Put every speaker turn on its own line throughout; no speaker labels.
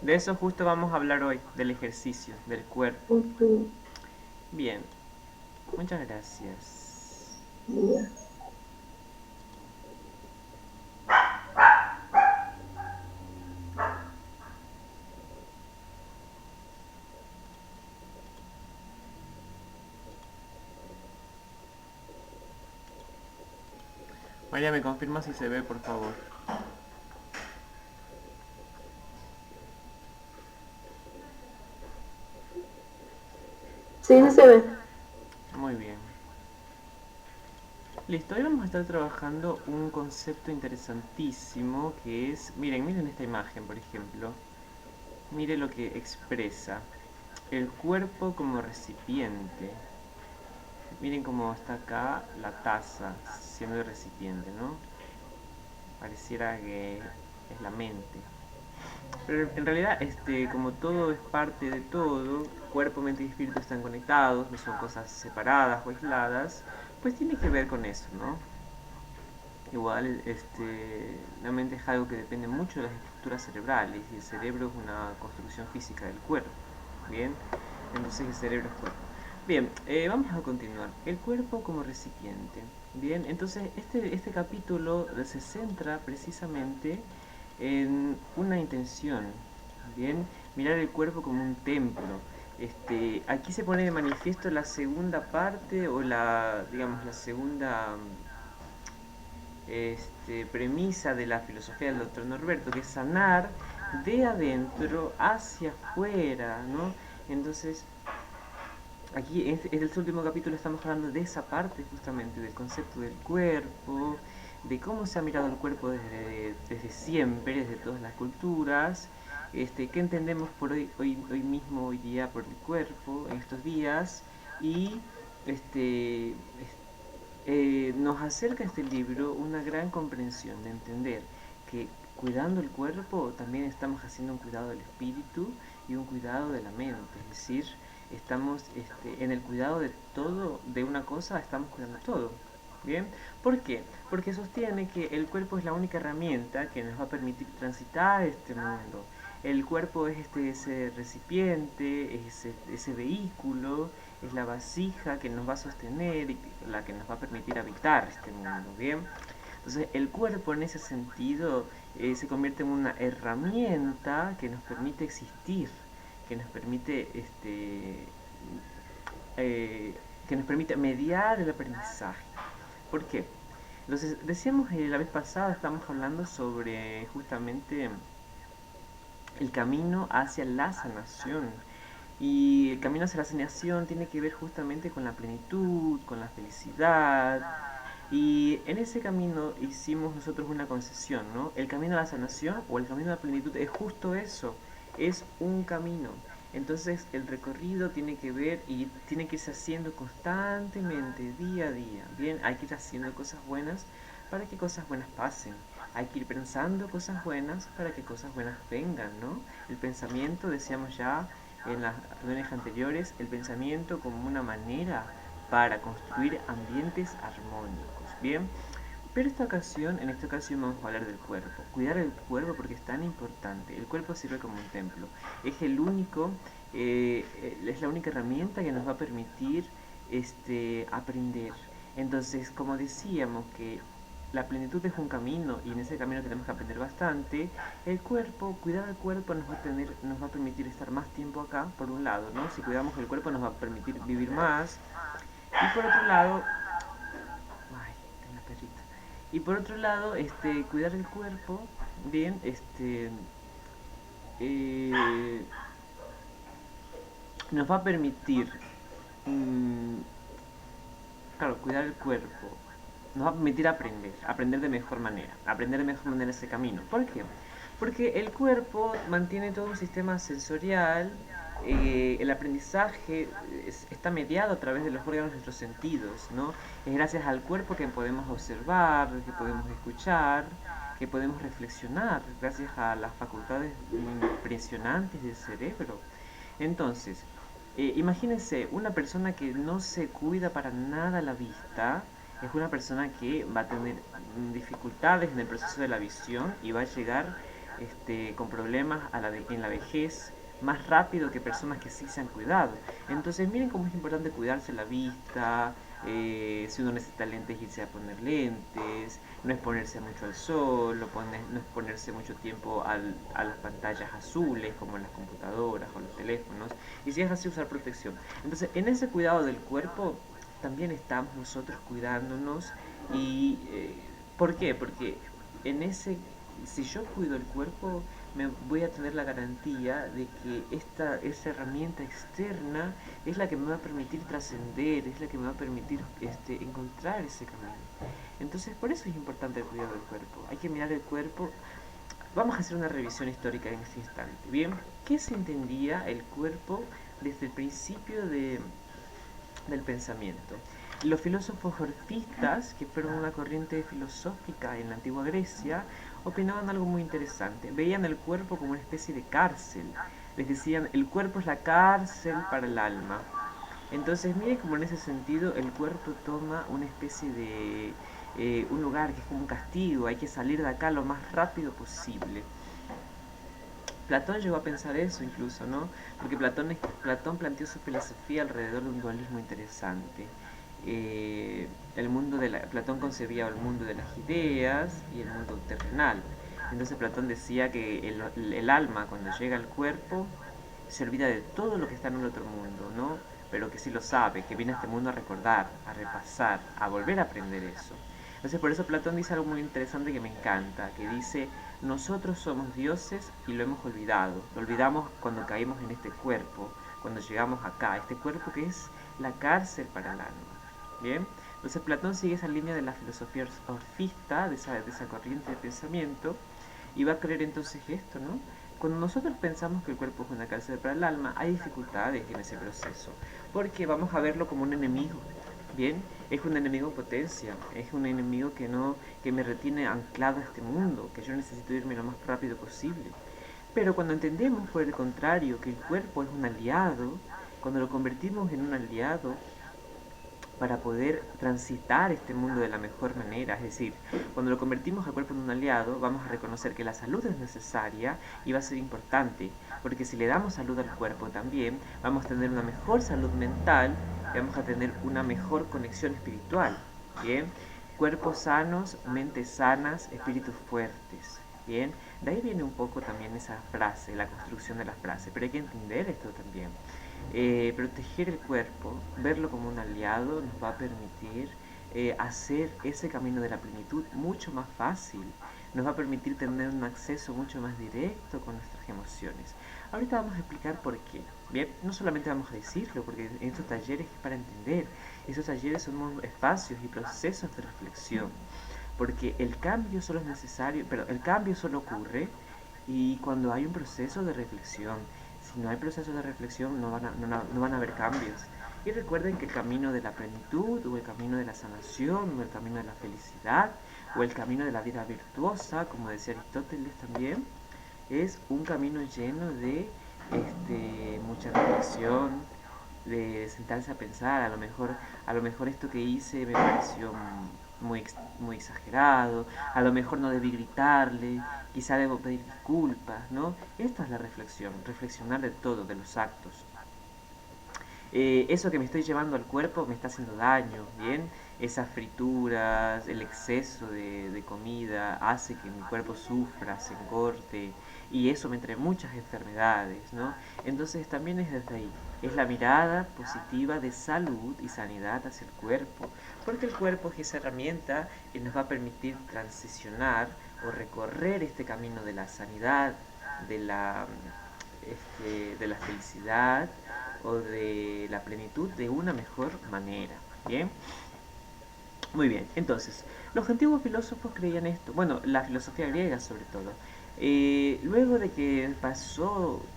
De eso justo vamos a hablar hoy, del ejercicio, del cuerpo.
Ok,
Bien, muchas gracias.
ya.
María, ¿me confirma si se ve, por favor?
Sí, sí se ve.
Muy bien. Listo, hoy vamos a estar trabajando un concepto interesantísimo que es, miren esta imagen, por ejemplo. Mire lo que expresa. El cuerpo como recipiente. Miren cómo está acá la taza siendo el recipiente, ¿no? Pareciera que es la mente. Pero en realidad, como todo es parte de todo, cuerpo, mente y espíritu están conectados, no son cosas separadas o aisladas, pues tiene que ver con eso, ¿no? Igual, la mente es algo que depende mucho de las estructuras cerebrales y el cerebro es una construcción física del cuerpo. Bien, entonces el cerebro es cuerpo. Bien, vamos a continuar. El cuerpo como recipiente. Bien, entonces este capítulo se centra precisamente en una intención. Bien, mirar el cuerpo como un templo. Aquí se pone de manifiesto la segunda parte o digamos, la segunda premisa de la filosofía del doctor Norberto, que es sanar de adentro hacia afuera, ¿no? Entonces, aquí en este último capítulo estamos hablando de esa parte justamente, del concepto del cuerpo, de cómo se ha mirado el cuerpo desde siempre, desde todas las culturas, qué entendemos por hoy mismo, hoy día, por el cuerpo, en estos días, y este, nos acerca este libro una gran comprensión de entender que cuidando el cuerpo también estamos haciendo un cuidado del espíritu y un cuidado de la mente, es decir, estamos en el cuidado de todo, de una cosa, estamos cuidando todo. ¿Bien? ¿Por qué? Porque sostiene que el cuerpo es la única herramienta que nos va a permitir transitar este mundo. El cuerpo es ese recipiente, es ese vehículo, es la vasija que nos va a sostener y la que nos va a permitir habitar este mundo, ¿bien? Entonces el cuerpo en ese sentido se convierte en una herramienta que nos permite existir, que nos permite eh, que nos permite mediar el aprendizaje. ¿Por qué? Entonces, decíamos la vez pasada, estamos hablando sobre justamente el camino hacia la sanación. Y el camino hacia la sanación tiene que ver justamente con la plenitud, con la felicidad. Y en ese camino hicimos nosotros una concesión, ¿no? El camino a la sanación o el camino a la plenitud es justo eso, es un camino. Entonces el recorrido tiene que ver y tiene que irse haciendo constantemente, día a día. Bien, hay que ir haciendo cosas buenas para que cosas buenas pasen. Hay que ir pensando cosas buenas para que cosas buenas vengan, ¿no? El pensamiento, decíamos ya en las reuniones anteriores, el pensamiento como una manera para construir ambientes armónicos. Bien, pero en esta ocasión vamos a hablar del cuerpo. Cuidar el cuerpo porque es tan importante. El cuerpo sirve como un templo. Es el único, es la única herramienta que nos va a permitir aprender. Entonces, como decíamos que la plenitud es un camino y en ese camino tenemos que aprender bastante. El cuerpo, cuidar el cuerpo nos va a permitir estar más tiempo acá, por un lado, ¿no? Si cuidamos el cuerpo nos va a permitir vivir más. Y por otro lado, ay, la perrita. Y por otro lado, cuidar el cuerpo, bien, eh, nos va a permitir, mm, claro, cuidar el cuerpo, nos va a permitir aprender de mejor manera, aprender de mejor manera ese camino. ¿Por qué? Porque el cuerpo mantiene todo un sistema sensorial, el aprendizaje está mediado a través de los órganos de nuestros sentidos, ¿no? Es gracias al cuerpo que podemos observar, que podemos escuchar, que podemos reflexionar, gracias a las facultades impresionantes del cerebro. Entonces, imagínense una persona que no se cuida para nada la vista, Es una persona que va a tener dificultades en el proceso de la visión y va a llegar con problemas en la vejez más rápido que personas que sí se han cuidado. Entonces miren cómo es importante cuidarse la vista, si uno necesita lentes, irse a poner lentes, no exponerse mucho al sol, no exponerse mucho tiempo a las pantallas azules como en las computadoras o los teléfonos, y si es así usar protección. Entonces en ese cuidado del cuerpo también estamos nosotros cuidándonos y ¿por qué? Porque en ese si yo cuido el cuerpo me voy a tener la garantía de que esa herramienta externa es la que me va a permitir trascender, es la que me va a permitir encontrar ese camino. Entonces por eso es importante el cuidado del cuerpo. Hay que mirar el cuerpo. Vamos a hacer una revisión histórica en este instante. Bien, ¿qué se entendía el cuerpo desde el principio del pensamiento? Los filósofos orfistas, que fueron una corriente filosófica en la antigua Grecia, opinaban algo muy interesante. Veían el cuerpo como una especie de cárcel. Les decían, el cuerpo es la cárcel para el alma. Entonces, mire como en ese sentido el cuerpo toma una especie de un lugar que es como un castigo, hay que salir de acá lo más rápido posible. Platón llegó a pensar eso incluso, ¿no? Porque Platón planteó su filosofía alrededor de un dualismo interesante. Platón concebía el mundo de las ideas y el mundo terrenal. Entonces Platón decía que el alma cuando llega al cuerpo se olvida de todo lo que está en el otro mundo, ¿no? Pero que sí lo sabe, que viene a este mundo a recordar, a repasar, a volver a aprender eso. Entonces por eso Platón dice algo muy interesante que me encanta, que dice, nosotros somos dioses y lo hemos olvidado. Lo olvidamos cuando caímos en este cuerpo, cuando llegamos acá, este cuerpo que es la cárcel para el alma. Bien, entonces Platón sigue esa línea de la filosofía orfista, de esa corriente de pensamiento, y va a creer entonces esto, ¿no? Cuando nosotros pensamos que el cuerpo es una cárcel para el alma, hay dificultades en ese proceso, porque vamos a verlo como un enemigo. Bien, es un enemigo en potencia, es un enemigo que me retiene anclado a este mundo, que yo necesito irme lo más rápido posible. Pero cuando entendemos, por el contrario, que el cuerpo es un aliado, cuando lo convertimos en un aliado, para poder transitar este mundo de la mejor manera. Es decir, cuando lo convertimos al cuerpo en un aliado, vamos a reconocer que la salud es necesaria y va a ser importante, porque si le damos salud al cuerpo también, vamos a tener una mejor salud mental y vamos a tener una mejor conexión espiritual. Bien, cuerpos sanos, mentes sanas, espíritus fuertes. Bien, de ahí viene un poco también esa frase, la construcción de la frase, pero hay que entender esto también. Proteger el cuerpo, verlo como un aliado, nos va a permitir hacer ese camino de la plenitud mucho más fácil. Nos va a permitir tener un acceso mucho más directo con nuestras emociones. Ahorita vamos a explicar por qué. Bien, no solamente vamos a decirlo, porque en estos talleres es para entender. Esos talleres son espacios y procesos de reflexión. Porque el cambio solo es necesario, pero el cambio solo ocurre y cuando hay un proceso de reflexión. Si no hay proceso de reflexión no van a haber cambios. Y recuerden que el camino de la plenitud o el camino de la sanación o el camino de la felicidad o el camino de la vida virtuosa, como decía Aristóteles también, es un camino lleno de mucha reflexión, de sentarse a pensar, a lo mejor esto que hice me pareció muy exagerado, a lo mejor no debí gritarle, quizá debo pedir disculpas, ¿no? Esta es la reflexión, reflexionar de todo, de los actos. Eso que me estoy llevando al cuerpo me está haciendo daño, ¿bien? Esas frituras, el exceso de comida hace que mi cuerpo sufra, se engorde y eso me trae muchas enfermedades, ¿no? Entonces también es desde ahí, es la mirada positiva de salud y sanidad hacia el cuerpo, porque el cuerpo es esa herramienta que nos va a permitir transicionar o recorrer este camino de la sanidad, de la felicidad o de la plenitud de una mejor manera. Bien, muy bien. Entonces, los antiguos filósofos creían esto. Bueno, la filosofía griega sobre todo. Luego de que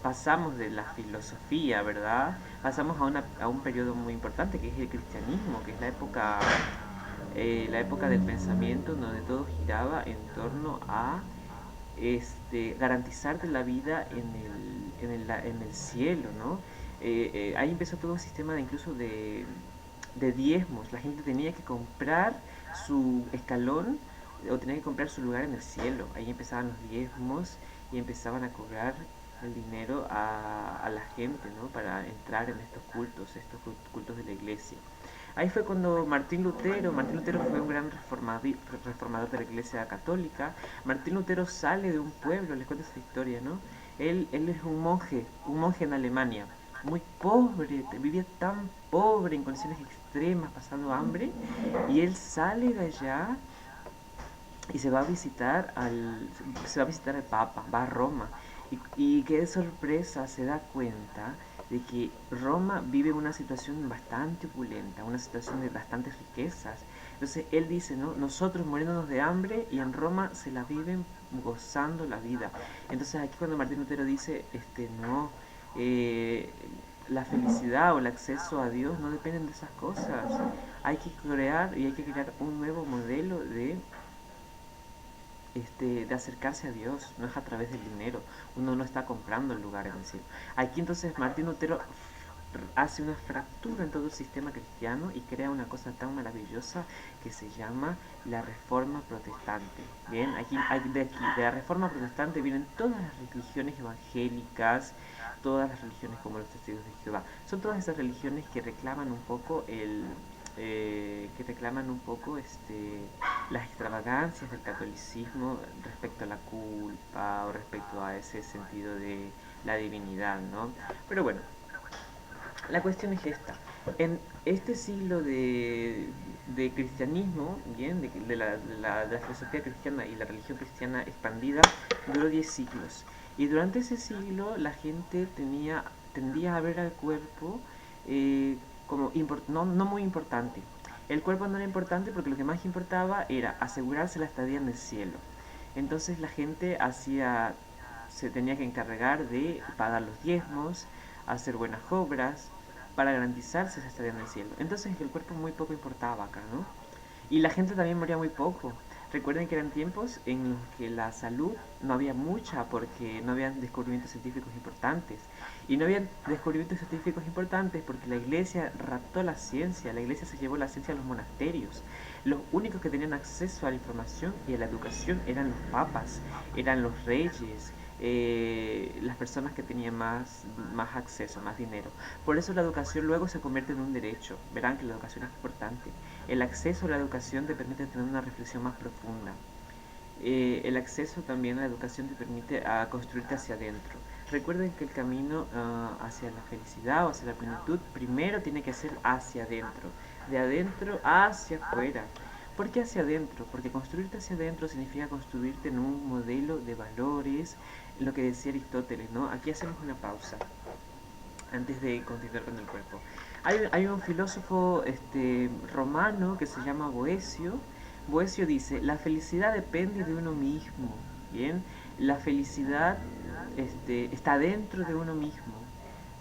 pasamos de la filosofía, ¿verdad? Pasamos a un periodo muy importante que es el cristianismo, que es la época del pensamiento donde todo giraba en torno a garantizarte la vida en el cielo, ¿no? Ahí empezó todo un sistema incluso de diezmos. La gente tenía que comprar su escalón o tenía que comprar su lugar en el cielo. Ahí empezaban los diezmos y empezaban a cobrar el dinero a la gente, ¿no? Para entrar en estos cultos de la iglesia. Ahí fue cuando Martín Lutero fue un gran reformador de la iglesia católica. Martín Lutero sale de un pueblo, les cuento esta historia, ¿no? Él es un monje en Alemania, muy pobre, vivía tan pobre, en condiciones extremas, pasando hambre, y él sale de allá y se va a visitar al Papa, va a Roma, y qué sorpresa, se da cuenta de que Roma vive una situación bastante opulenta, una situación de bastantes riquezas. Entonces él dice, ¿no? Nosotros muriéndonos de hambre y en Roma se la viven gozando la vida. Entonces aquí cuando Martín Lutero dice, no, eh, la felicidad o el acceso a Dios no dependen de esas cosas. Hay que crear un nuevo modelo de acercarse a Dios, no es a través del dinero, uno no está comprando el lugar en el cielo. Aquí entonces Martín Lutero hace una fractura en todo el sistema cristiano y crea una cosa tan maravillosa que se llama la Reforma Protestante. Bien, de la Reforma Protestante vienen todas las religiones evangélicas, todas las religiones como los testigos de Jehová. Son todas esas religiones que reclaman un poco las extravagancias del catolicismo respecto a la culpa o respecto a ese sentido de la divinidad, ¿no? Pero bueno, la cuestión es esta. En este siglo de cristianismo, bien, de la filosofía cristiana y la religión cristiana expandida, duró 10 siglos. Y durante ese siglo la gente tendía a ver al cuerpo como no muy importante. El cuerpo no era importante porque lo que más importaba era asegurarse la estadía en el cielo. Entonces la gente se tenía que encargar de pagar los diezmos, hacer buenas obras, para garantizarse esa estadía en el cielo. Entonces el cuerpo muy poco importaba acá, ¿no? Y la gente también moría muy poco. Recuerden que eran tiempos en los que la salud no había mucha porque no habían descubrimientos científicos importantes. Y no habían descubrimientos científicos importantes porque la iglesia raptó la ciencia, la iglesia se llevó la ciencia a los monasterios. Los únicos que tenían acceso a la información y a la educación eran los papas, eran los reyes, las personas que tenían más acceso, más dinero. Por eso la educación luego se convierte en un derecho. Verán que la educación es importante. El acceso a la educación te permite tener una reflexión más profunda. El acceso también a la educación te permite construirte hacia adentro. Recuerden que el camino hacia la felicidad o hacia la plenitud primero tiene que ser hacia adentro, de adentro hacia afuera. ¿Por qué hacia adentro? Porque construirte hacia adentro significa construirte en un modelo de valores, lo que decía Aristóteles, ¿no? Aquí hacemos una pausa antes de continuar con el cuerpo. Hay un filósofo romano que se llama Boecio. Boecio dice, la felicidad depende de uno mismo, ¿bien? La felicidad está dentro de uno mismo.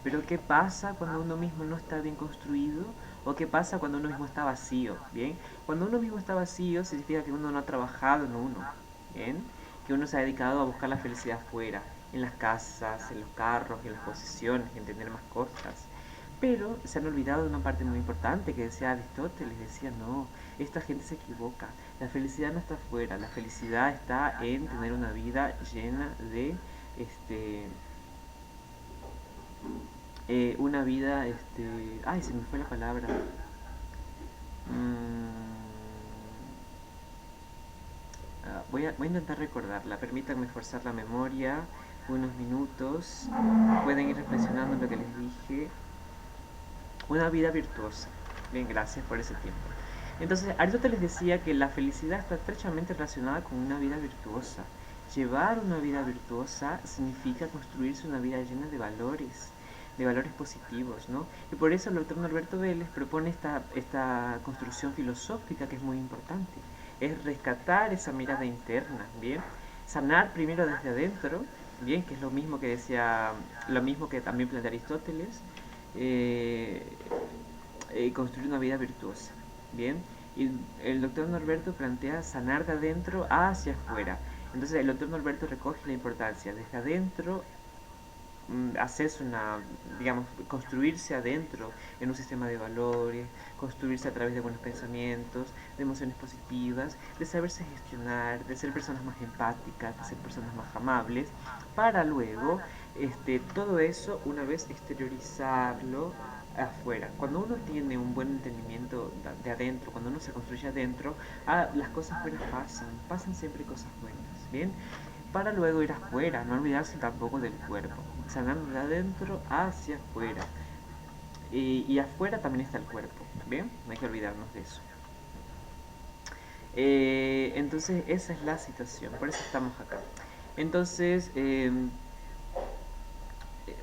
Pero ¿qué pasa cuando uno mismo no está bien construido? ¿O qué pasa cuando uno mismo está vacío? ¿Bien? Cuando uno mismo está vacío significa que uno no ha trabajado en uno, ¿bien? Que uno se ha dedicado a buscar la felicidad fuera, en las casas, en los carros, en las posesiones, en tener más cosas. Pero se han olvidado de una parte muy importante que decía Aristóteles, decía, no, esta gente se equivoca, la felicidad no está afuera, la felicidad está en tener una vida llena de, una vida, ay, se me fue la palabra. Mm, voy a intentar recordarla, permítanme forzar la memoria unos minutos, pueden ir reflexionando en lo que les dije. Una vida virtuosa. Bien, gracias por ese tiempo. Entonces, Aristóteles decía que la felicidad está estrechamente relacionada con una vida virtuosa. Llevar una vida virtuosa significa construirse una vida llena de valores positivos, ¿no? Y por eso el doctor Norberto Vélez propone esta construcción filosófica que es muy importante. Es rescatar esa mirada interna, ¿bien? Sanar primero desde adentro, ¿bien? Que es lo mismo que también plantea Aristóteles, eh, construir una vida virtuosa. Bien, y el doctor Norberto plantea sanar de adentro hacia afuera. Entonces el doctor Norberto recoge la importancia desde adentro hacerse una, digamos, construirse adentro en un sistema de valores, construirse a través de buenos pensamientos, de emociones positivas, de saberse gestionar, de ser personas más empáticas, de ser personas más amables, para luego todo eso una vez exteriorizarlo afuera. Cuando uno tiene un buen entendimiento de adentro, cuando uno se construye adentro, las cosas buenas pasan siempre cosas buenas, ¿bien? Para luego ir afuera, no olvidarse tampoco del cuerpo, sanando de adentro hacia afuera. Y afuera también está el cuerpo, ¿bien? No hay que olvidarnos de eso. Entonces esa es la situación, por eso estamos acá. Entonces,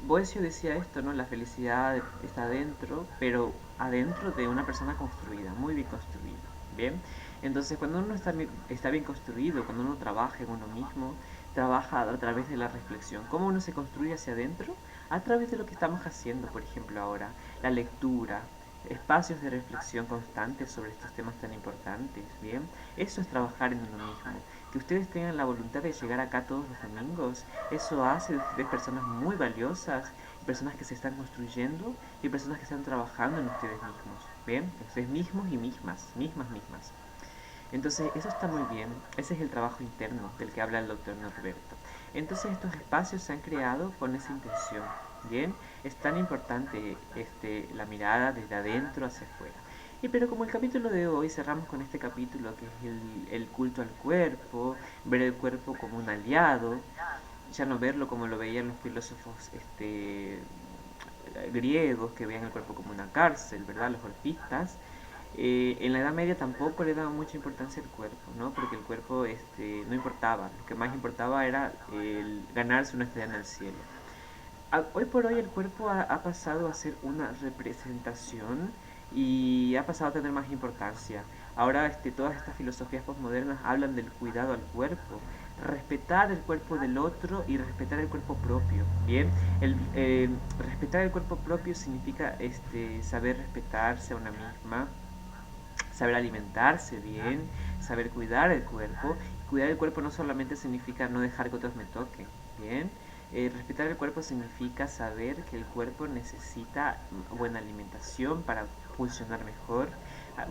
Boesio decía esto, ¿no? La felicidad está adentro, pero adentro de una persona construida, muy bien construida, ¿bien? Entonces, cuando uno está bien construido, cuando uno trabaja en uno mismo, trabaja a través de la reflexión. ¿Cómo uno se construye hacia adentro? A través de lo que estamos haciendo, por ejemplo, ahora, la lectura, espacios de reflexión constantes sobre estos temas tan importantes, ¿bien? Eso es trabajar en uno mismo. Que ustedes tengan la voluntad de llegar acá todos los domingos, eso hace de ustedes personas muy valiosas, personas que se están construyendo y personas que están trabajando en ustedes mismos, ¿bien? Ustedes mismos y mismas. Entonces, eso está muy bien, ese es el trabajo interno del que habla el doctor Norberto. Entonces, estos espacios se han creado con esa intención, ¿bien? Es tan importante la mirada desde adentro hacia afuera. Y pero como el capítulo de hoy cerramos con este capítulo que es el culto al cuerpo, ver el cuerpo como un aliado, ya no verlo como lo veían los filósofos griegos que veían el cuerpo como una cárcel, ¿verdad? Los golpistas. En la Edad Media tampoco le daban mucha importancia al cuerpo, ¿no? Porque el cuerpo no importaba, lo que más importaba era el ganarse una estrella en el cielo. Hoy por hoy el cuerpo ha pasado a ser una representación y ha pasado a tener más importancia. Ahora todas estas filosofías postmodernas hablan del cuidado al cuerpo, respetar el cuerpo del otro y respetar el cuerpo propio. Bien, respetar el cuerpo propio significa saber respetarse a una misma, saber alimentarse bien, saber cuidar el cuerpo. Cuidar el cuerpo no solamente significa no dejar que otros me toquen, bien. Respetar el cuerpo significa saber que el cuerpo necesita buena alimentación para funcionar mejor,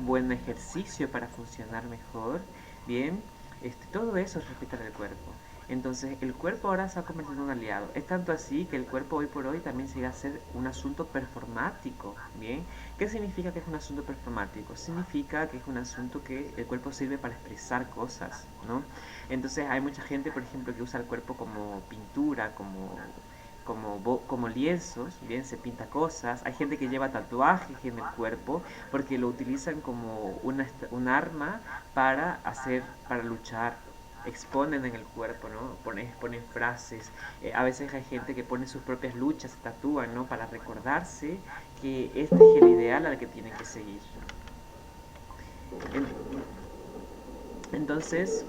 buen ejercicio para funcionar mejor, bien. Todo eso es respetar el cuerpo. Entonces el cuerpo ahora se ha convertido en un aliado. Es tanto así que el cuerpo hoy por hoy también llega a ser un asunto performático, ¿bien? ¿Qué significa que es un asunto performático? Significa que es un asunto que el cuerpo sirve para expresar cosas, ¿no? Entonces hay mucha gente, por ejemplo, que usa el cuerpo como pintura, como lienzos, bien, se pinta cosas. Hay gente que lleva tatuajes en el cuerpo porque lo utilizan como un arma para luchar. Exponen en el cuerpo, ¿no? Ponen frases. A veces hay gente que pone sus propias luchas, se tatúan, ¿no? Para recordarse que este es el ideal al que tienen que seguir. En- entonces,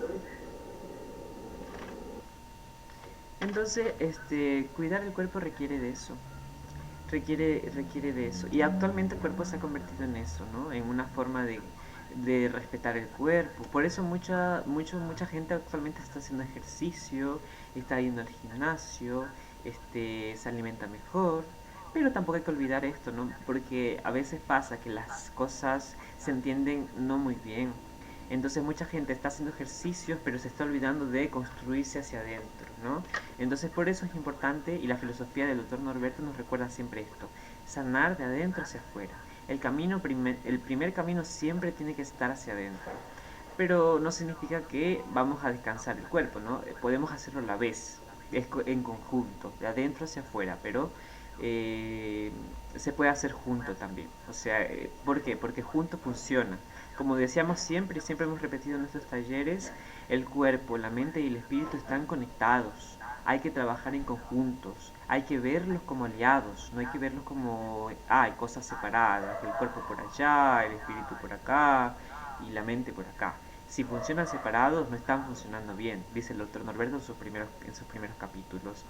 cuidar el cuerpo requiere de eso. Requiere de eso. Y actualmente el cuerpo se ha convertido en eso, ¿no? En una forma de respetar el cuerpo. Por eso mucha gente actualmente está haciendo ejercicio, está yendo al gimnasio, se alimenta mejor. Pero tampoco hay que olvidar esto, ¿no? Porque a veces pasa que las cosas se entienden no muy bien. Entonces mucha gente está haciendo ejercicios, pero se está olvidando de construirse hacia adentro, ¿no? Entonces por eso es importante, y la filosofía del doctor Norberto nos recuerda siempre esto, sanar de adentro hacia afuera. El primer camino siempre tiene que estar hacia adentro, pero no significa que vamos a descansar el cuerpo, ¿no? Podemos hacerlo a la vez, en conjunto, de adentro hacia afuera, pero eh, se puede hacer junto también. O sea, ¿por qué? Porque junto funciona. Como decíamos siempre y siempre hemos repetido en nuestros talleres, el cuerpo, la mente y el espíritu están conectados. Hay que trabajar en conjuntos, hay que verlos como aliados, no hay que verlos como hay cosas separadas, el cuerpo por allá, el espíritu por acá y la mente por acá. Si funcionan separados, no están funcionando bien, dice el doctor Norberto en sus primeros capítulos.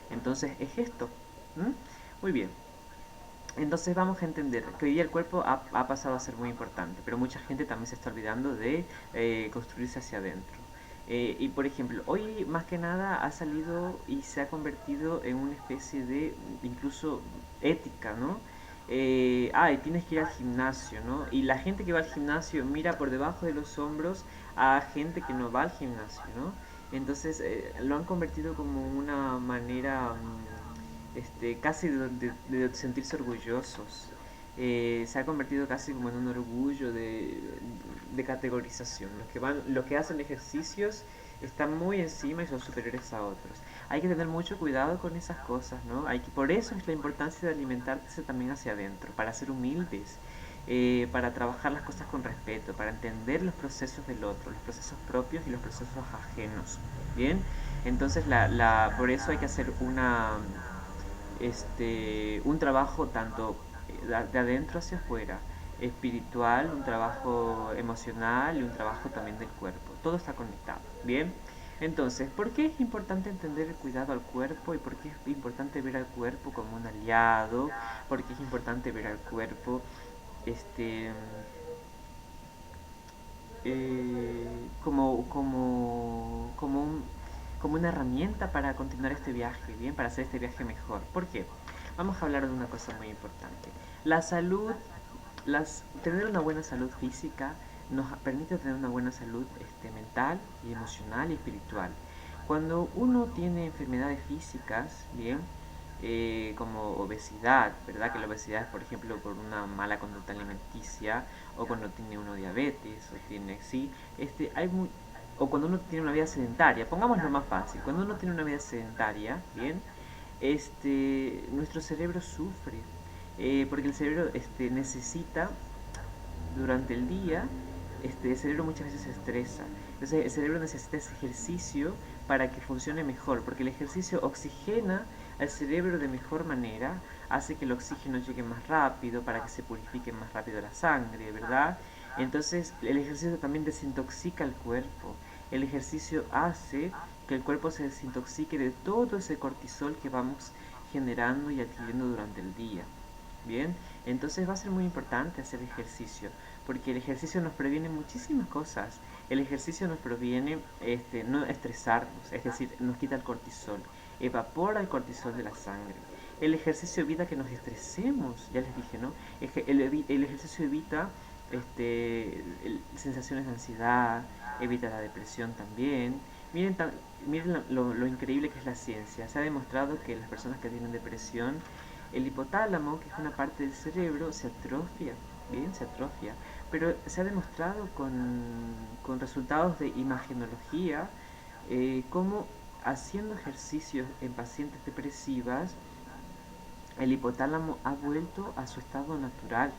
Entonces es esto. ¿Mm? Muy bien. Entonces vamos a entender que hoy día el cuerpo ha pasado a ser muy importante, pero mucha gente también se está olvidando de construirse hacia adentro. Y por ejemplo, hoy más que nada ha salido y se ha convertido en una especie de incluso ética, ¿no? Ay, tienes que ir al gimnasio, ¿no? Y la gente que va al gimnasio mira por debajo de los hombros a gente que no va al gimnasio, ¿no? Entonces lo han convertido como una manera casi de sentirse orgullosos. Se ha convertido casi como en un orgullo de categorización. Los que hacen ejercicios están muy encima y son superiores a otros. Hay que tener mucho cuidado con esas cosas, ¿no? Por eso es la importancia de alimentarse también hacia adentro, para ser humildes, para trabajar las cosas con respeto, para entender los procesos del otro, los procesos propios y los procesos ajenos. Bien, entonces por eso hay que hacer un trabajo tanto de adentro hacia afuera, espiritual, un trabajo emocional y un trabajo también del cuerpo. Todo está conectado. Bien, entonces, ¿por qué es importante entender el cuidado al cuerpo y por qué es importante ver al cuerpo como un aliado? ¿Por qué es importante ver al cuerpo este, como una herramienta para continuar este viaje, bien, para hacer este viaje mejor? ¿Por qué? Vamos a hablar de una cosa muy importante. La salud, tener una buena salud física nos permite tener una buena salud mental y emocional y espiritual. Cuando uno tiene enfermedades físicas, bien, como obesidad, ¿verdad? Que la obesidad es, por ejemplo, por una mala conducta alimenticia, o cuando tiene uno diabetes, o tiene, sí, o cuando uno tiene una vida sedentaria, pongámoslo más fácil, cuando uno tiene una vida sedentaria, bien, nuestro cerebro sufre, porque el cerebro necesita durante el día, el cerebro muchas veces se estresa. Entonces el cerebro necesita ese ejercicio para que funcione mejor, porque el ejercicio oxigena al cerebro de mejor manera, hace que el oxígeno llegue más rápido, para que se purifique más rápido la sangre, ¿verdad? Entonces el ejercicio también desintoxica el cuerpo. El ejercicio hace que el cuerpo se desintoxique de todo ese cortisol que vamos generando y adquiriendo durante el día. Bien, entonces va a ser muy importante hacer ejercicio, porque el ejercicio nos previene muchísimas cosas. El ejercicio nos previene no estresarnos, es decir, nos quita el cortisol, evapora el cortisol de la sangre. El ejercicio evita que nos estresemos, ya les dije, ¿no? El ejercicio evita sensaciones de ansiedad, evita la depresión también. Miren, miren lo increíble que es la ciencia. Se ha demostrado que las personas que tienen depresión, el hipotálamo, que es una parte del cerebro, se atrofia, bien, se atrofia, pero se ha demostrado con resultados de imagenología cómo haciendo ejercicios en pacientes depresivas, el hipotálamo ha vuelto a su estado natural,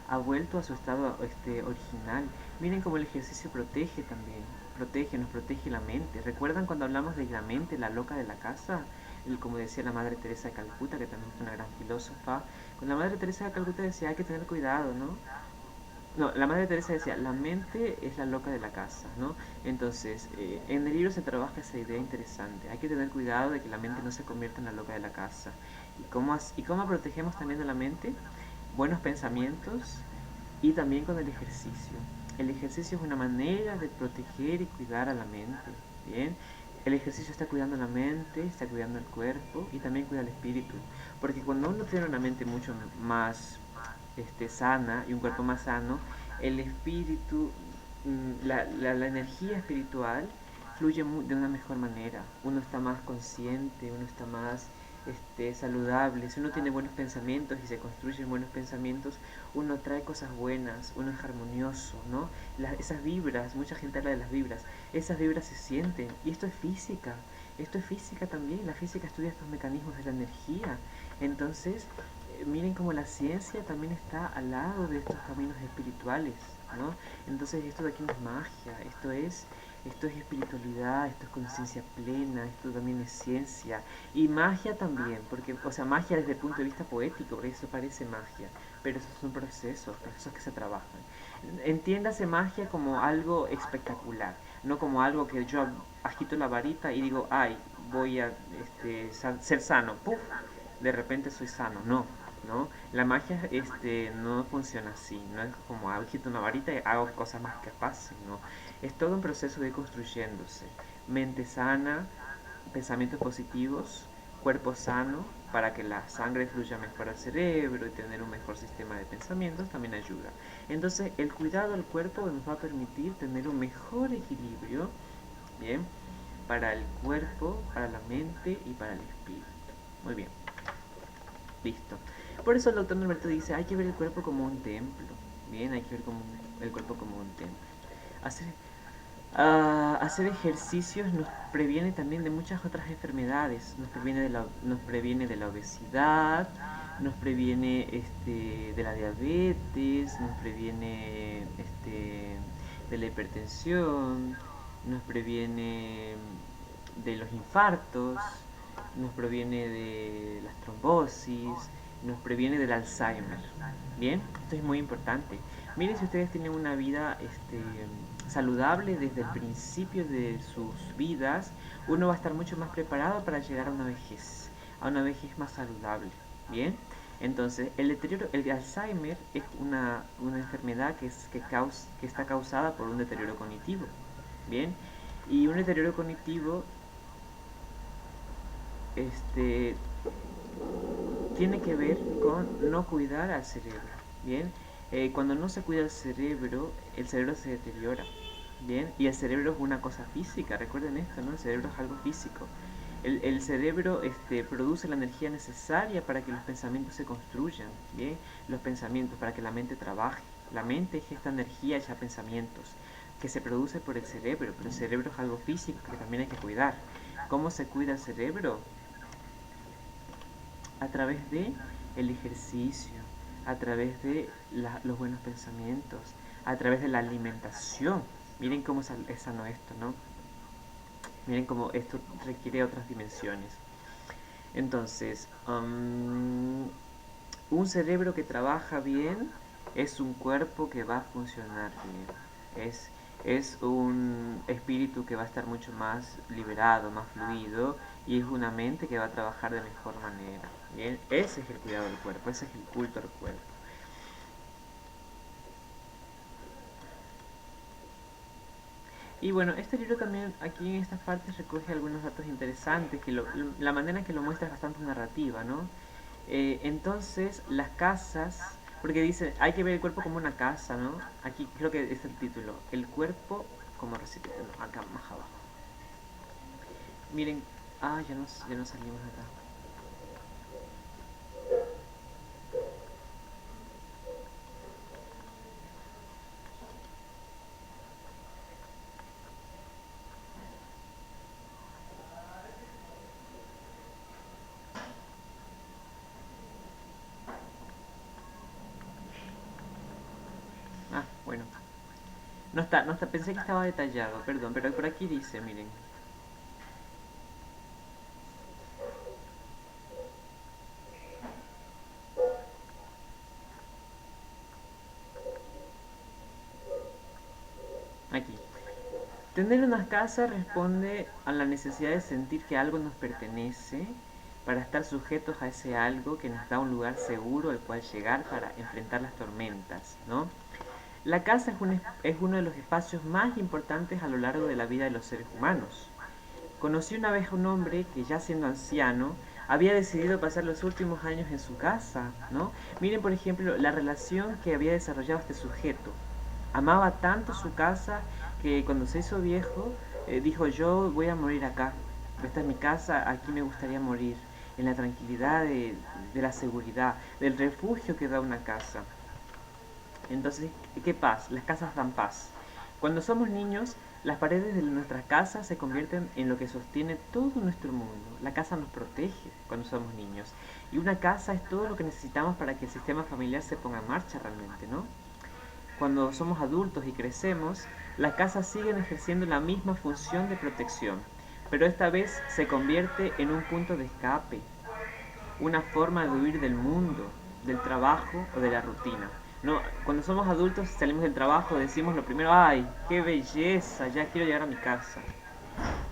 ha vuelto a su estado original. Miren cómo el ejercicio protege también, nos protege la mente. ¿Recuerdan cuando hablamos de la mente, la loca de la casa? Como decía la Madre Teresa de Calcuta, que también fue una gran filósofa, cuando la Madre Teresa de Calcuta decía hay que tener cuidado, ¿no? No, la Madre Teresa decía, la mente es la loca de la casa, ¿no? Entonces, en el libro se trabaja esa idea interesante. Hay que tener cuidado de que la mente no se convierta en la loca de la casa. ¿Y cómo protegemos también a la mente? Buenos pensamientos y también con el ejercicio. El ejercicio es una manera de proteger y cuidar a la mente, ¿bien? El ejercicio está cuidando la mente, está cuidando el cuerpo y también cuida el espíritu. Porque cuando uno tiene una mente mucho más sana y un cuerpo más sano, el espíritu, la energía espiritual fluye de una mejor manera. Uno está más consciente, uno está más saludable. Si uno tiene buenos pensamientos y se construyen buenos pensamientos, uno trae cosas buenas, uno es armonioso, ¿no? Esas vibras, mucha gente habla de las vibras, esas vibras se sienten. Y esto es física también. La física estudia estos mecanismos de la energía. Entonces, miren cómo la ciencia también está al lado de estos caminos espirituales, ¿no? Entonces esto de aquí no es magia, esto es espiritualidad, esto es conciencia plena, esto también es ciencia. Y magia también, porque, o sea, magia desde el punto de vista poético, porque eso parece magia, pero esos son procesos que se trabajan. Entiéndase magia como algo espectacular, no como algo que yo agito la varita y digo, ay, voy a ser sano, ¡puf! De repente soy sano, no. ¿no? La magia no funciona así, no es como agito una varita y hago cosas más que pasen, ¿no? Es todo un proceso de ir construyéndose. Mente sana, pensamientos positivos, cuerpo sano, para que la sangre fluya mejor al cerebro y tener un mejor sistema de pensamientos también ayuda. Entonces, el cuidado del cuerpo nos va a permitir tener un mejor equilibrio, ¿bien? Para el cuerpo, para la mente y para el espíritu. Muy bien, listo. Por eso el doctor Norberto dice, hay que ver el cuerpo como un templo, ¿bien? Hay que ver el cuerpo como un templo. Hacer hacer ejercicios nos previene también de muchas otras enfermedades. Nos previene de la obesidad, nos previene de la diabetes, nos previene de la hipertensión, nos previene de los infartos, nos previene de las trombosis, nos previene del Alzheimer. Bien, esto es muy importante. Miren si ustedes tienen una vida saludable desde el principio de sus vidas, uno va a estar mucho más preparado para llegar a una vejez más saludable. Bien, entonces el deterioro, el Alzheimer es una enfermedad que está causada por un deterioro cognitivo. Bien, y un deterioro cognitivo este, tiene que ver con no cuidar al cerebro. Bien, cuando no se cuida el cerebro se deteriora. Bien, y el cerebro es una cosa física, recuerden esto, ¿no? El cerebro es algo físico. El cerebro produce la energía necesaria para que los pensamientos se construyan, ¿bien? Los pensamientos, para que la mente trabaje. La mente gesta energía hecha pensamientos, que se produce por el cerebro, pero el cerebro es algo físico que también hay que cuidar. ¿Cómo se cuida el cerebro? A través de el ejercicio, a través de los buenos pensamientos, a través de la alimentación. Miren cómo es sano esto, ¿no? Miren cómo esto requiere otras dimensiones. Entonces, un cerebro que trabaja bien es un cuerpo que va a funcionar bien. Es un espíritu que va a estar mucho más liberado, más fluido, y es una mente que va a trabajar de mejor manera. Bien, ese es el cuidado del cuerpo, ese es el culto al cuerpo. Y bueno, este libro también aquí en estas partes recoge algunos datos interesantes, la manera en que lo muestra es bastante narrativa, ¿no? Entonces, las casas, porque dice, hay que ver el cuerpo como una casa, ¿no? Aquí creo que es el título, el cuerpo como recipiente, no, acá más abajo. Miren, ya no salimos de acá. Bueno. No está, pensé que estaba detallado, perdón, pero por aquí dice, miren. Aquí. Tener una casa responde a la necesidad de sentir que algo nos pertenece, para estar sujetos a ese algo que nos da un lugar seguro al cual llegar para enfrentar las tormentas, ¿no? La casa es uno de los espacios más importantes a lo largo de la vida de los seres humanos. Conocí una vez a un hombre que, ya siendo anciano, había decidido pasar los últimos años en su casa, ¿no? Miren, por ejemplo, la relación que había desarrollado este sujeto. Amaba tanto su casa que cuando se hizo viejo dijo, yo voy a morir acá. Esta es mi casa, aquí me gustaría morir, en la tranquilidad de la seguridad, del refugio que da una casa. Entonces, ¿qué paz? Las casas dan paz. Cuando somos niños, las paredes de nuestras casas se convierten en lo que sostiene todo nuestro mundo. La casa nos protege cuando somos niños. Y una casa es todo lo que necesitamos para que el sistema familiar se ponga en marcha realmente, ¿no? Cuando somos adultos y crecemos, las casas siguen ejerciendo la misma función de protección, pero esta vez se convierte en un punto de escape, una forma de huir del mundo, del trabajo o de la rutina. No, cuando somos adultos salimos del trabajo, decimos lo primero, ay, qué belleza, ya quiero llegar a mi casa.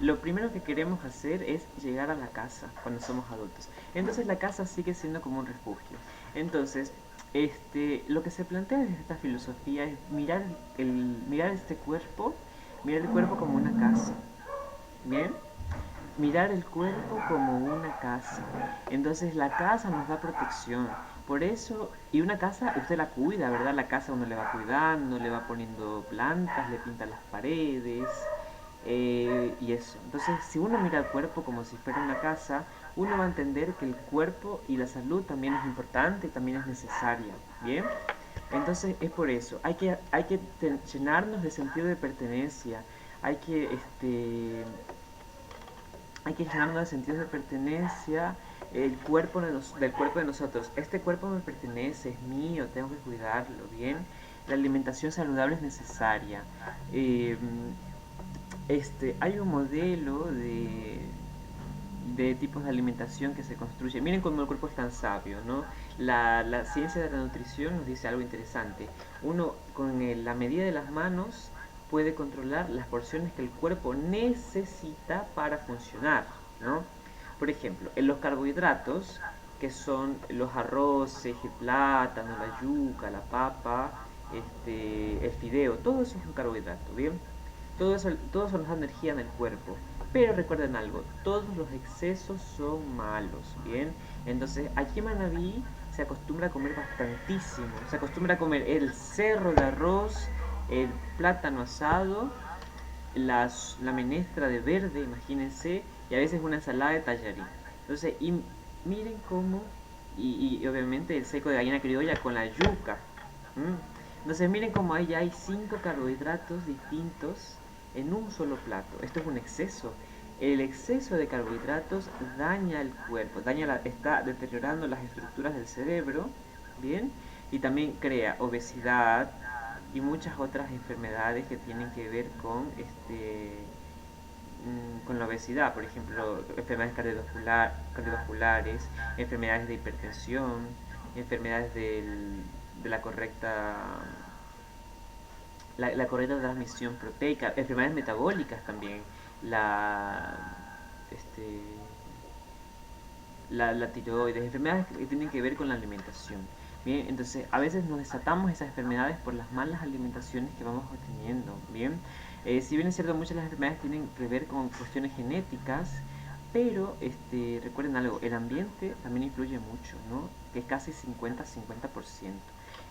lo primero que queremos hacer es llegar a la casa cuando somos adultos. Entonces la casa sigue siendo como un refugio. Entonces, lo que se plantea desde esta filosofía es mirar mirar el cuerpo como una casa. ¿Bien? Mirar el cuerpo como una casa. Entonces la casa nos da protección. Por eso, y una casa usted la cuida, ¿verdad? La casa uno le va cuidando, le va poniendo plantas, le pinta las paredes, y eso. Entonces, si uno mira el cuerpo como si fuera una casa, uno va a entender que el cuerpo y la salud también es importante, también es necesaria. ¿Bien? Entonces es por eso, llenarnos de sentido de pertenencia, hay que hay que llenarnos de sentidos de pertenencia del cuerpo de nosotros. Este cuerpo me pertenece, es mío, tengo que cuidarlo, ¿bien? La alimentación saludable es necesaria. Eh, Hay un modelo de tipos de alimentación que se construye. Miren cómo el cuerpo es tan sabio, ¿no? La ciencia de la nutrición nos dice algo interesante. Uno con la medida de las manos puede controlar las porciones que el cuerpo necesita para funcionar, ¿no? Por ejemplo, en los carbohidratos, que son los arroces, el plátano, la yuca, la papa, el fideo, todo eso es un carbohidrato, ¿bien? Todo eso nos da energía en el cuerpo. Pero recuerden algo, todos los excesos son malos, ¿bien? Entonces, aquí en Manabí se acostumbra a comer bastantísimo. Se acostumbra a comer el cerro de arroz, el plátano asado, la menestra de verde, imagínense, y a veces una ensalada de tallarín. Entonces, miren cómo, y obviamente el seco de gallina criolla con la yuca. ¿M? Entonces, miren cómo ahí ya hay 5 carbohidratos distintos en un solo plato. Esto es un exceso. El exceso de carbohidratos daña el cuerpo, está deteriorando las estructuras del cerebro, ¿bien? Y también crea obesidad y muchas otras enfermedades que tienen que ver con la obesidad, por ejemplo, enfermedades cardiovasculares, enfermedades de hipertensión, enfermedades de la correcta transmisión proteica, enfermedades metabólicas también, la, este, la tiroides, enfermedades que tienen que ver con la alimentación. Bien, entonces a veces nos desatamos esas enfermedades por las malas alimentaciones que vamos obteniendo. Bien, si bien es cierto, muchas de las enfermedades tienen que ver con cuestiones genéticas, pero recuerden algo, el ambiente también influye mucho, ¿no? Que es casi 50-50%.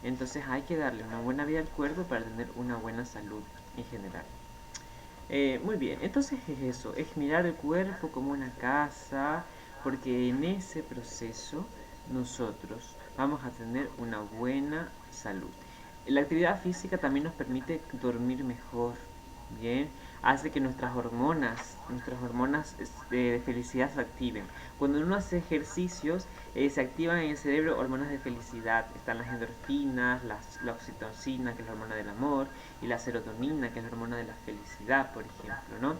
Entonces hay que darle una buena vida al cuerpo para tener una buena salud en general. Muy bien, entonces es eso, es mirar el cuerpo como una casa, porque en ese proceso nosotros vamos a tener una buena salud. La actividad física también nos permite dormir mejor, bien, hace que nuestras hormonas de felicidad se activen. Cuando uno hace ejercicios, se activan en el cerebro hormonas de felicidad. Están las endorfinas, la oxitocina, que es la hormona del amor, y la serotonina, que es la hormona de la felicidad, por ejemplo, ¿no?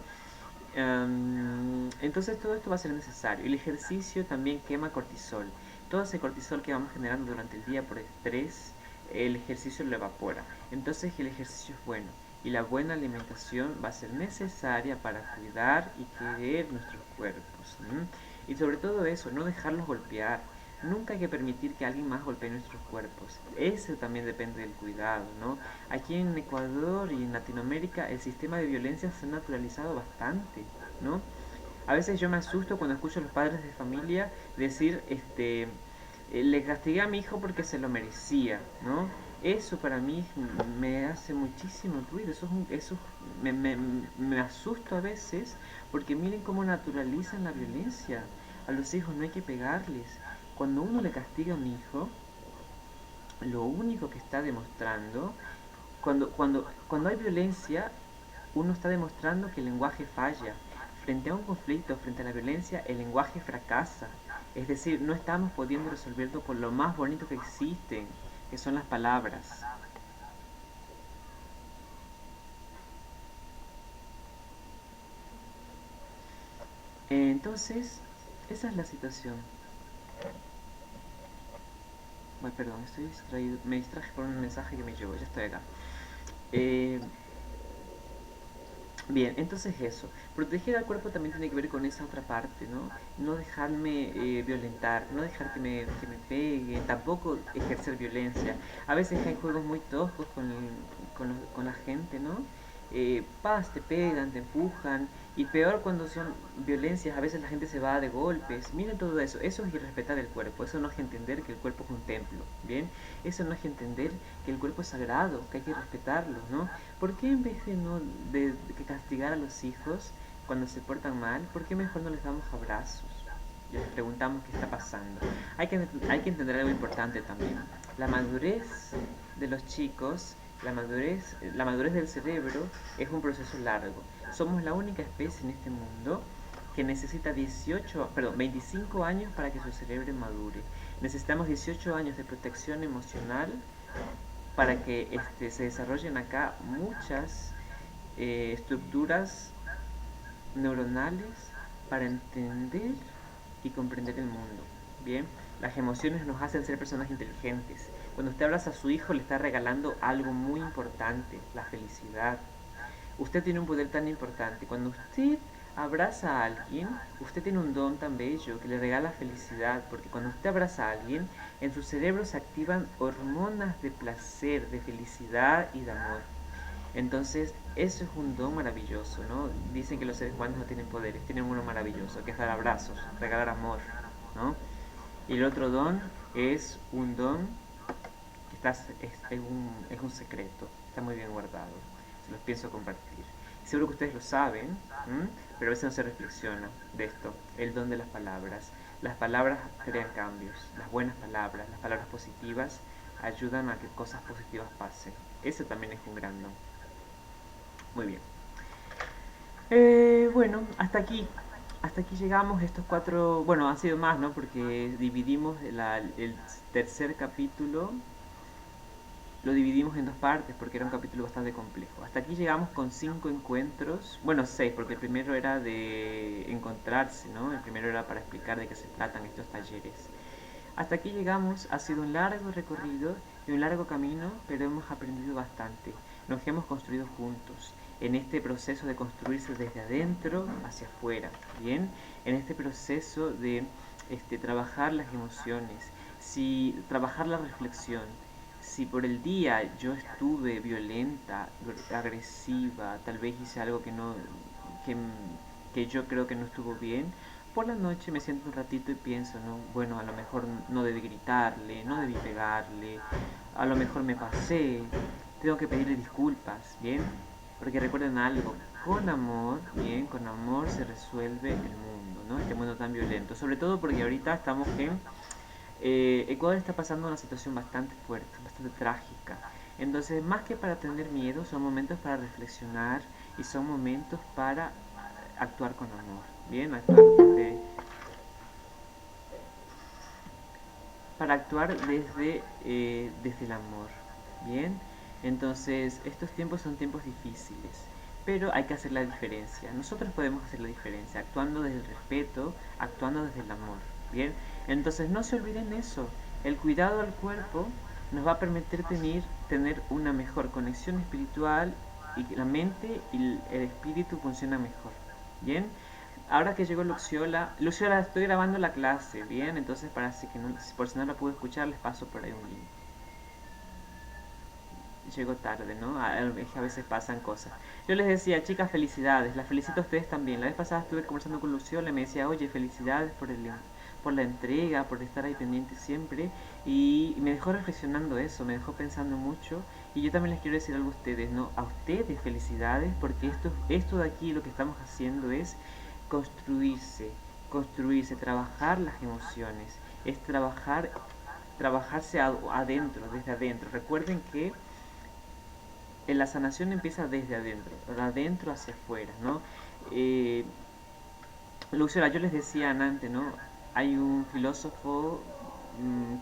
Entonces todo esto va a ser necesario. El ejercicio también quema cortisol. Todo ese cortisol que vamos generando durante el día por estrés, el ejercicio lo evapora. Entonces el ejercicio es bueno. Y la buena alimentación va a ser necesaria para cuidar y querer nuestros cuerpos. Y sobre todo eso, no dejarlos golpear. Nunca hay que permitir que alguien más golpee nuestros cuerpos. Eso también depende del cuidado, ¿no? Aquí en Ecuador y en Latinoamérica el sistema de violencia se ha naturalizado bastante, ¿no? A veces yo me asusto cuando escucho a los padres de familia decir, le castigué a mi hijo porque se lo merecía, ¿no? Eso para mí me hace muchísimo ruido, me asusto a veces porque miren cómo naturalizan la violencia. A los hijos no hay que pegarles. Cuando uno le castiga a un hijo, lo único que está demostrando, cuando hay violencia, uno está demostrando que el lenguaje falla. Frente a un conflicto, frente a la violencia, el lenguaje fracasa. Es decir, no estamos pudiendo resolverlo con lo más bonito que existen, que son las palabras. Entonces, esa es la situación. Bueno, perdón, estoy distraído. Me distraje por un mensaje que me llegó. Ya estoy acá. Eh, Bien, entonces eso, proteger al cuerpo también tiene que ver con esa otra parte, ¿no? No dejarme violentar, no dejar que me peguen, tampoco ejercer violencia. A veces hay juegos muy toscos con la gente, ¿no? Te pegan, te empujan, y peor cuando son violencias, a veces la gente se va de golpes. Miren todo eso es irrespetar el cuerpo, eso no es entender que el cuerpo es un templo, ¿bien? Eso no es entender que el cuerpo es sagrado, que hay que respetarlo, ¿no? ¿Por qué en vez de no de castigar a los hijos cuando se portan mal, por qué mejor no les damos abrazos? Y les preguntamos qué está pasando. Hay que entender algo importante también. La madurez de los chicos, la madurez del cerebro es un proceso largo. Somos la única especie en este mundo que necesita 25 años para que su cerebro madure. Necesitamos 18 años de protección emocional para que se desarrollen acá muchas estructuras neuronales para entender y comprender el mundo. Bien, las emociones nos hacen ser personas inteligentes. Cuando usted abraza a su hijo, le está regalando algo muy importante, la felicidad. Usted tiene un poder tan importante. Cuando usted abraza a alguien, usted tiene un don tan bello que le regala felicidad, porque cuando usted abraza a alguien, en su cerebro se activan hormonas de placer, de felicidad y de amor. Entonces, eso es un don maravilloso, ¿no? Dicen que los seres humanos no tienen poderes, tienen uno maravilloso, que es dar abrazos, regalar amor, ¿no? Y el otro don es un don que es un secreto, está muy bien guardado, se los pienso compartir. Seguro que ustedes lo saben, ¿m? Pero a veces no se reflexiona de esto, el don de las palabras. Las palabras crean cambios, las buenas palabras, las palabras positivas ayudan a que cosas positivas pasen. Ese también es un gran don. Muy bien. Bueno, hasta aquí llegamos. Estos cuatro, bueno, han sido más, ¿no? Porque dividimos el tercer capítulo, lo dividimos en dos partes porque era un capítulo bastante complejo. Hasta aquí llegamos con 5 encuentros, bueno, 6, porque el primero era de encontrarse, ¿no? El primero era para explicar de qué se tratan estos talleres. Hasta aquí llegamos, ha sido un largo recorrido y un largo camino, pero hemos aprendido bastante. Nos hemos construido juntos en este proceso de construirse desde adentro hacia afuera, ¿bien? En este proceso de trabajar las emociones, si trabajar la reflexión. Si por el día yo estuve violenta, agresiva, tal vez hice algo que, que yo creo que no estuvo bien, por la noche me siento un ratito y pienso, ¿no? Bueno, a lo mejor no debí gritarle, no debí pegarle, a lo mejor me pasé, tengo que pedirle disculpas, ¿bien? Porque recuerden algo, con amor, bien, con amor se resuelve el mundo, ¿no? Este mundo tan violento, sobre todo porque ahorita estamos en Ecuador está pasando una situación bastante fuerte, bastante trágica. Entonces, más que para tener miedo, son momentos para reflexionar y son momentos para actuar con amor. Bien, para actuar desde el amor. Bien, entonces estos tiempos son tiempos difíciles, pero hay que hacer la diferencia. Nosotros podemos hacer la diferencia actuando desde el respeto, actuando desde el amor. Bien, entonces no se olviden eso. El cuidado al cuerpo nos va a permitir tener una mejor conexión espiritual y que la mente y el espíritu funcionan mejor. Bien, ahora que llegó Luciola, estoy grabando la clase, bien, entonces para así que no, por si no la pude escuchar, les paso por ahí un link. Llegó tarde, ¿no? Es que a veces pasan cosas. Yo les decía, chicas, felicidades, las felicito a ustedes también. La vez pasada estuve conversando con Luciola y me decía, oye, felicidades por la entrega, por estar ahí pendiente siempre. Y me dejó reflexionando eso, me dejó pensando mucho. Y yo también les quiero decir algo a ustedes, ¿no? A ustedes felicidades, porque esto de aquí lo que estamos haciendo es construirse, construirse, trabajar las emociones, es trabajarse adentro, desde adentro. Recuerden que la sanación empieza desde adentro, de adentro hacia afuera, ¿no? Eh, Luciola, yo les decía antes, ¿no? Hay un filósofo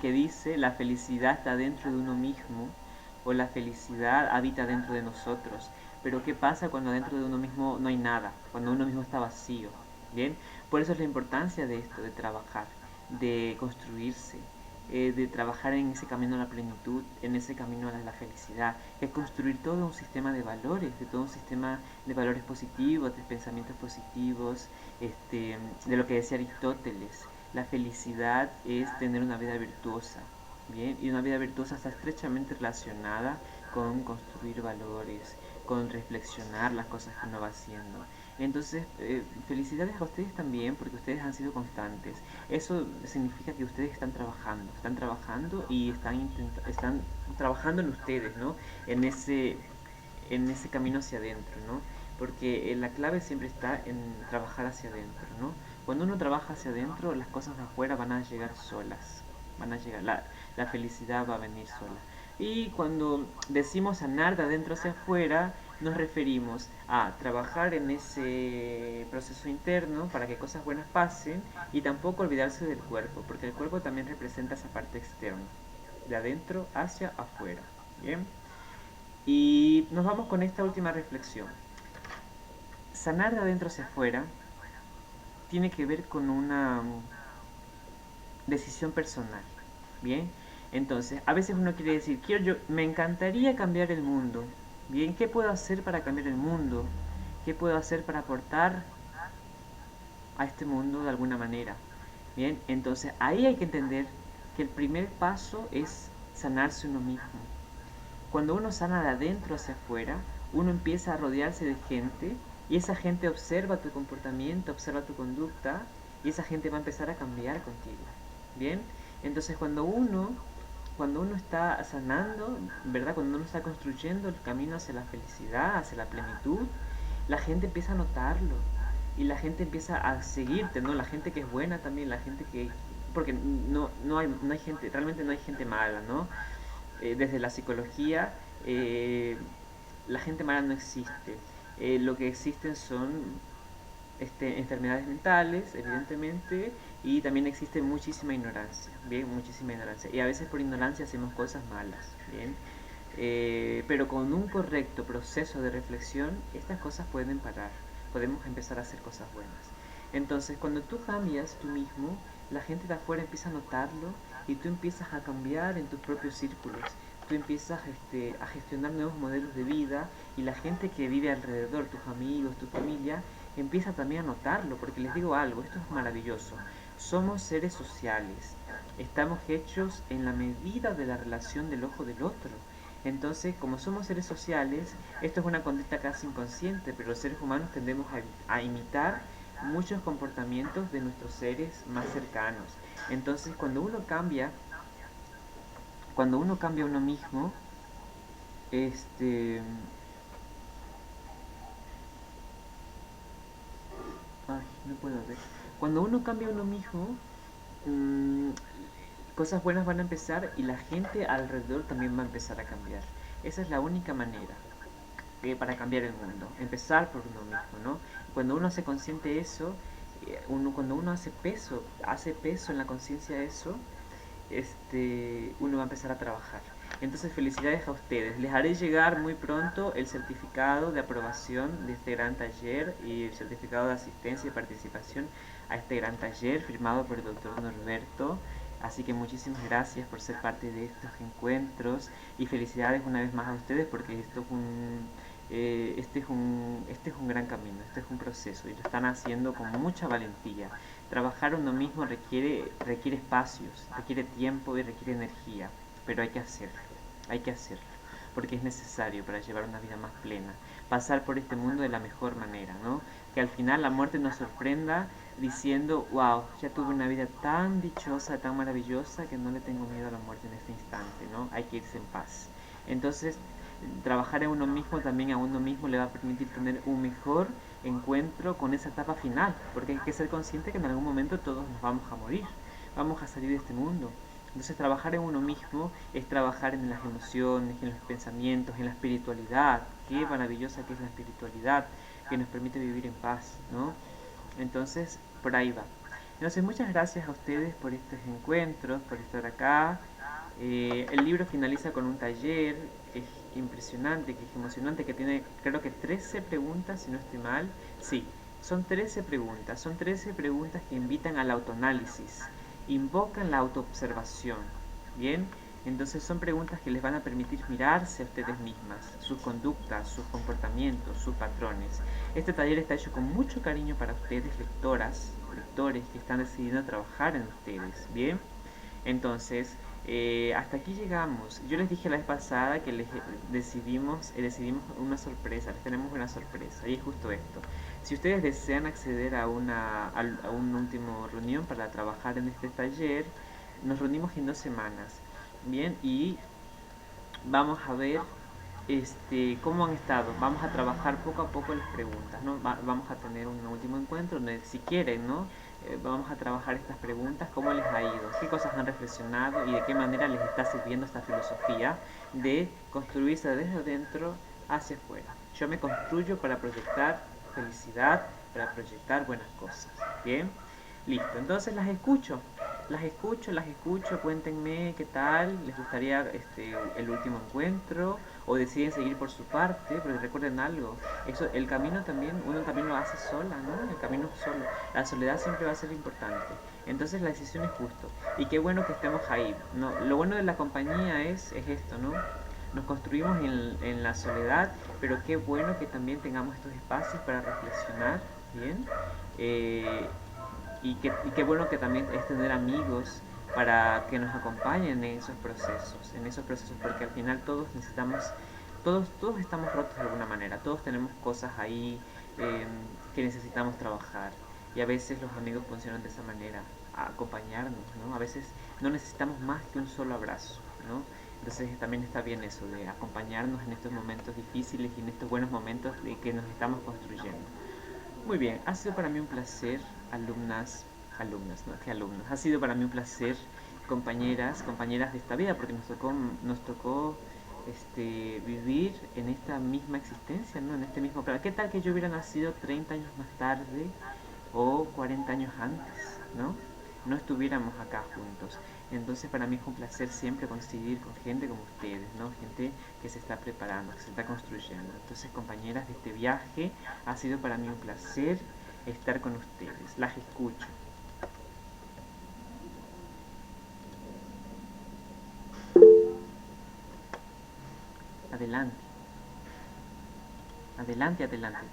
que dice la felicidad está dentro de uno mismo o la felicidad habita dentro de nosotros. Pero ¿qué pasa cuando dentro de uno mismo no hay nada? Cuando uno mismo está vacío. ¿Bien? Por eso es la importancia de esto, de trabajar, de construirse, de trabajar en ese camino a la plenitud, en ese camino a la felicidad, es construir todo un sistema de valores, de todo un sistema de valores positivos, de pensamientos positivos, de lo que decía Aristóteles. La felicidad es tener una vida virtuosa, bien, y una vida virtuosa está estrechamente relacionada con construir valores, con reflexionar las cosas que uno va haciendo. Entonces, felicidades a ustedes también porque ustedes han sido constantes. Eso significa que ustedes están trabajando y están trabajando en ustedes, ¿no? En ese camino hacia adentro, ¿no? Porque la clave siempre está en trabajar hacia adentro, ¿no? Cuando uno trabaja hacia adentro, las cosas de afuera van a llegar solas, van a llegar, la felicidad va a venir sola. Y cuando decimos sanar de adentro hacia afuera, nos referimos a trabajar en ese proceso interno para que cosas buenas pasen y tampoco olvidarse del cuerpo, porque el cuerpo también representa esa parte externa, de adentro hacia afuera. Bien, y nos vamos con esta última reflexión. Sanar de adentro hacia afuera tiene que ver con una decisión personal. Bien, entonces a veces uno quiere decir, me encantaría cambiar el mundo. Bien, ¿qué puedo hacer para cambiar el mundo? ¿Qué puedo hacer para aportar a este mundo de alguna manera? Bien, entonces ahí hay que entender que el primer paso es sanarse uno mismo. Cuando uno sana de adentro hacia afuera, uno empieza a rodearse de gente y esa gente observa tu comportamiento, observa tu conducta y esa gente va a empezar a cambiar contigo. Bien, entonces cuando uno está sanando, ¿verdad? Cuando uno está construyendo el camino hacia la felicidad, hacia la plenitud, la gente empieza a notarlo y la gente empieza a seguirte, ¿no? La gente que es buena también, la gente que... Porque no hay gente, realmente no hay gente mala, ¿no? Desde la psicología, la gente mala no existe. Lo que existen son enfermedades mentales, evidentemente, y también existe muchísima ignorancia, bien, muchísima ignorancia. Y a veces por ignorancia hacemos cosas malas, bien. Pero con un correcto proceso de reflexión, estas cosas pueden parar. Podemos empezar a hacer cosas buenas. Entonces, cuando tú cambias tú mismo, la gente de afuera empieza a notarlo y tú empiezas a cambiar en tus propios círculos. Tú empiezas a gestionar nuevos modelos de vida y la gente que vive alrededor, tus amigos, tu familia, empieza también a notarlo, porque les digo algo, esto es maravilloso. Somos seres sociales, estamos hechos en la medida de la relación del ojo del otro. Entonces, como somos seres sociales, esto es una conducta casi inconsciente, pero los seres humanos tendemos a imitar muchos comportamientos de nuestros seres más cercanos. Entonces, cuando uno cambia uno mismo, este, ay, no puedo ver. Cuando uno cambia uno mismo, mmm, cosas buenas van a empezar y la gente alrededor también va a empezar a cambiar. Esa es la única manera para cambiar el mundo, empezar por uno mismo, ¿no? Cuando uno hace consciente eso, cuando uno hace peso en la conciencia de eso, uno va a empezar a trabajar. Entonces, felicidades a ustedes. Les haré llegar muy pronto el certificado de aprobación de este gran taller y el certificado de asistencia y participación a este gran taller firmado por el doctor Norberto. Así que muchísimas gracias por ser parte de estos encuentros y felicidades una vez más a ustedes porque este es un gran camino, este es un proceso y lo están haciendo con mucha valentía. Trabajar uno mismo requiere espacios, requiere tiempo y requiere energía, pero hay que hacerlo, porque es necesario para llevar una vida más plena, pasar por este mundo de la mejor manera, ¿no? Que al final la muerte nos sorprenda diciendo, wow, ya tuve una vida tan dichosa, tan maravillosa, que no le tengo miedo a la muerte en este instante, ¿no? Hay que irse en paz. Entonces, trabajar en uno mismo también a uno mismo le va a permitir tener un mejor encuentro con esa etapa final, porque hay que ser consciente que en algún momento todos nos vamos a morir, vamos a salir de este mundo. Entonces trabajar en uno mismo es trabajar en las emociones, en los pensamientos, en la espiritualidad. Qué maravillosa que es la espiritualidad, que nos permite vivir en paz, ¿no? Entonces, por ahí va. Entonces, muchas gracias a ustedes por estos encuentros, por estar acá. El libro finaliza con un taller que es impresionante, que es emocionante, que tiene creo que 13 preguntas, si no estoy mal. Sí, son 13 preguntas que invitan al autoanálisis, invocan la autoobservación. Bien, entonces son preguntas que les van a permitir mirarse a ustedes mismas, sus conductas, sus comportamientos, sus patrones. Este taller está hecho con mucho cariño para ustedes, lectoras, lectores que están decidiendo trabajar en ustedes. Bien, entonces, hasta aquí llegamos. Yo les dije la vez pasada que decidimos una sorpresa, les tenemos una sorpresa, y es justo esto. Si ustedes desean acceder a una última reunión para trabajar en este taller, nos reunimos en 2 semanas, bien, y vamos a ver cómo han estado. Vamos a trabajar poco a poco las preguntas, ¿no? Vamos a tener un último encuentro donde, si quieren, ¿no? Vamos a trabajar estas preguntas, cómo les ha ido, qué cosas han reflexionado y de qué manera les está sirviendo esta filosofía de construirse desde adentro hacia afuera. Yo me construyo para proyectar felicidad, para proyectar buenas cosas. Bien, listo. Entonces las escucho, cuéntenme qué tal, les gustaría el último encuentro o deciden seguir por su parte, pero recuerden algo, eso, el camino también, uno también lo hace sola, ¿no? El camino solo, la soledad siempre va a ser importante, entonces la decisión es justo, y qué bueno que estemos ahí, ¿no? Lo bueno de la compañía es esto, ¿no? Nos construimos en la soledad, pero qué bueno que también tengamos estos espacios para reflexionar, ¿bien? Eh, y qué bueno que también es tener amigos para que nos acompañen en esos procesos, porque al final todos necesitamos, todos estamos rotos de alguna manera, todos tenemos cosas ahí eh, que necesitamos trabajar, y a veces los amigos funcionan de esa manera, a acompañarnos, ¿no? A veces no necesitamos más que un solo abrazo, ¿no? Entonces también está bien eso de acompañarnos en estos momentos difíciles y en estos buenos momentos de que nos estamos construyendo. Muy bien, ha sido para mí un placer, alumnas, no, que alumnos, ha sido para mí un placer, compañeras de esta vida, porque nos tocó vivir en esta misma existencia, ¿no? En este mismo plano. ¿Qué tal que yo hubiera nacido 30 años más tarde o 40 años antes, ¿no? No estuviéramos acá juntos. Entonces para mí es un placer siempre coincidir con gente como ustedes, ¿no? Gente que se está preparando, que se está construyendo. Entonces, compañeras de este viaje, ha sido para mí un placer estar con ustedes. Las escucho. Adelante, adelante, adelante.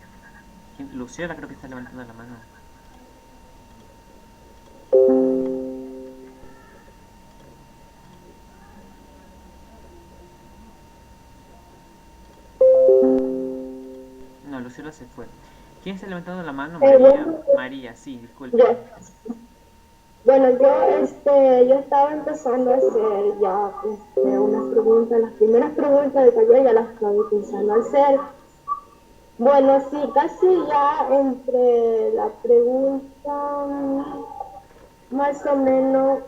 Luciola creo que está levantando la mano. No, Luciola se fue. ¿Quién está levantando la mano? María.
Bueno,
María, sí, disculpe.
yo, bueno, yo estaba empezando a hacer ya unas preguntas, las primeras preguntas del taller ya las estoy pensando hacer. Bueno, sí, casi ya entre la pregunta más o menos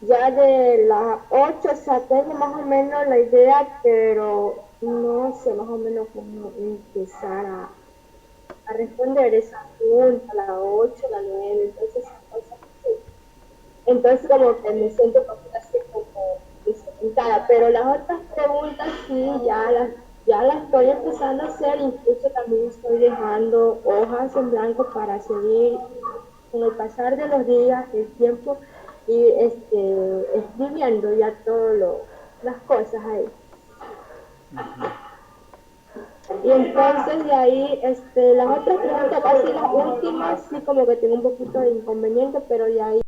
ya de las 8, o sea, tengo más o menos la idea, pero no sé más o menos cómo empezar a responder esa pregunta, la 8, la 9, entonces cosas así. Entonces como que me siento un poquito así como desorientada, pero las otras preguntas sí, ya las estoy empezando a hacer, incluso también estoy dejando hojas en blanco para seguir con el pasar de los días, el tiempo, y escribiendo ya todas las cosas ahí.
Ujú.
Y entonces de ahí, las otras preguntas, casi las últimas, sí como que tengo un poquito de inconveniente, pero de ahí